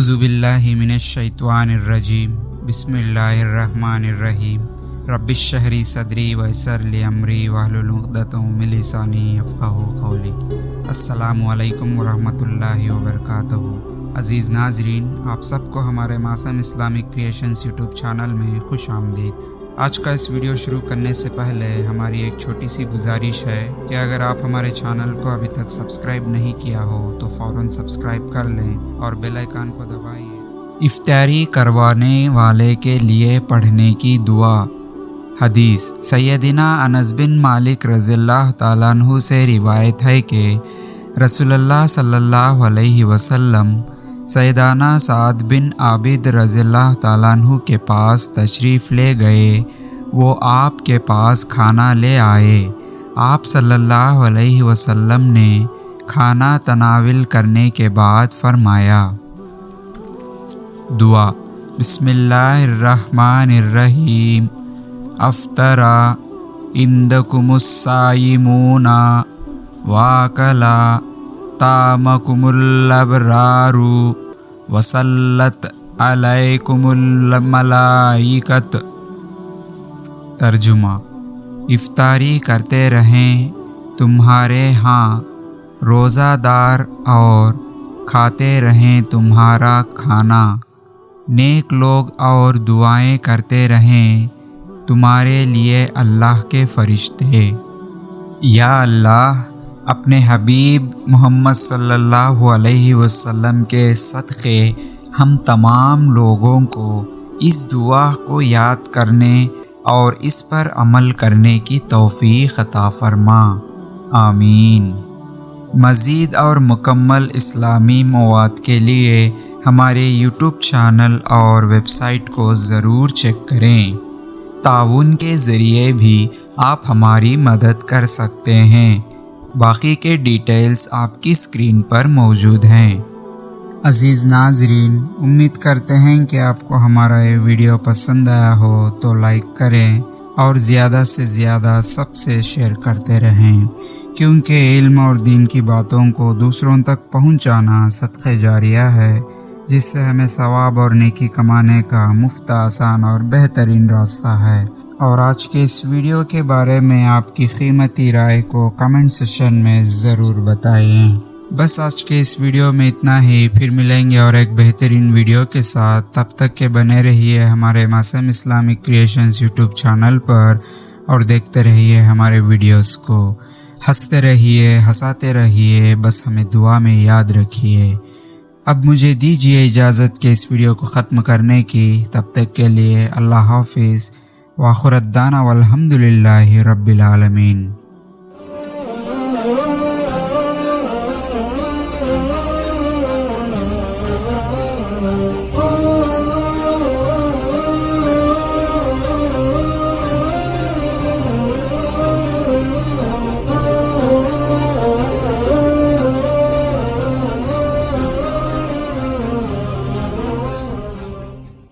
اعوذ باللہ من الشیطان الرجیم بسم اللہ الرحمن الرحیم رب اشرح لی صدری ویسر لی امری واحلل عقدۃ من لسانی یفقہوا قولی۔ السلام علیکم ورحمۃ اللہ وبرکاتہ۔ عزیز ناظرین، آپ سب کو ہمارے معصوم اسلامک کریشنز یوٹیوب چینل میں خوش آمدید۔ آج کا اس ویڈیو شروع کرنے سے پہلے ہماری ایک چھوٹی سی گزارش ہے کہ اگر آپ ہمارے چینل کو ابھی تک سبسکرائب نہیں کیا ہو تو فوراً سبسکرائب کر لیں اور بیل آئیکن کو دبائیے۔ افطاری کروانے والے کے لیے پڑھنے کی دعا۔ حدیث سیدنا انس بن مالک رضی اللہ تعالیٰ عنہ سے روایت ہے کہ رسول اللہ صلی اللہ علیہ وسلم سیدنا سعد بن عابد رضی اللہ تعالیٰ عنہ کے پاس تشریف لے گئے۔ وہ آپ کے پاس کھانا لے آئے۔ آپ صلی اللہ علیہ وسلم نے کھانا تناول کرنے کے بعد فرمایا، دعا۔ بسم اللہ الرحمن الرحیم۔ افطرا عندکم الصائمون واکلا طعامکم الابرار وصلت علیکم الملائکۃ۔ ترجمہ: افطاری کرتے رہیں تمہارے ہاں روزہ دار اور کھاتے رہیں تمہارا کھانا، نیک لوگ اور دعائیں کرتے رہیں تمہارے لیے اللہ کے فرشتے۔ یا اللہ، اپنے حبیب محمد صلی اللہ علیہ وسلم کے صدقے ہم تمام لوگوں کو اس دعا کو یاد کرنے اور اس پر عمل کرنے کی توفیق عطا فرما، آمین۔ مزید اور مکمل اسلامی مواد کے لیے ہمارے یوٹیوب چینل اور ویب سائٹ کو ضرور چیک کریں۔ تعاون کے ذریعے بھی آپ ہماری مدد کر سکتے ہیں۔ باقی کے ڈیٹیلز آپ کی اسکرین پر موجود ہیں۔ عزیز ناظرین، امید کرتے ہیں کہ آپ کو ہمارا یہ ویڈیو پسند آیا ہو تو لائک کریں اور زیادہ سے زیادہ سب سے شیئر کرتے رہیں، کیونکہ علم اور دین کی باتوں کو دوسروں تک پہنچانا صدقہ جاریہ ہے، جس سے ہمیں ثواب اور نیکی کمانے کا مفت، آسان اور بہترین راستہ ہے۔ اور آج کے اس ویڈیو کے بارے میں آپ کی قیمتی رائے کو کمنٹ سیکشن میں ضرور بتائیں۔ بس آج کے اس ویڈیو میں اتنا ہی، پھر ملیں گے اور ایک بہترین ویڈیو کے ساتھ۔ تب تک کے بنے رہیے ہمارے معصوم اسلامک کریشنز یوٹیوب چینل پر اور دیکھتے رہیے ہمارے ویڈیوز کو۔ ہنستے رہیے، ہنساتے رہیے، بس ہمیں دعا میں یاد رکھیے۔ اب مجھے دیجیے اجازت کہ اس ویڈیو کو ختم کرنے کی۔ تب تک کے لیے اللہ حافظ، وآخر دعوانا والحمد للہ رب العالمین۔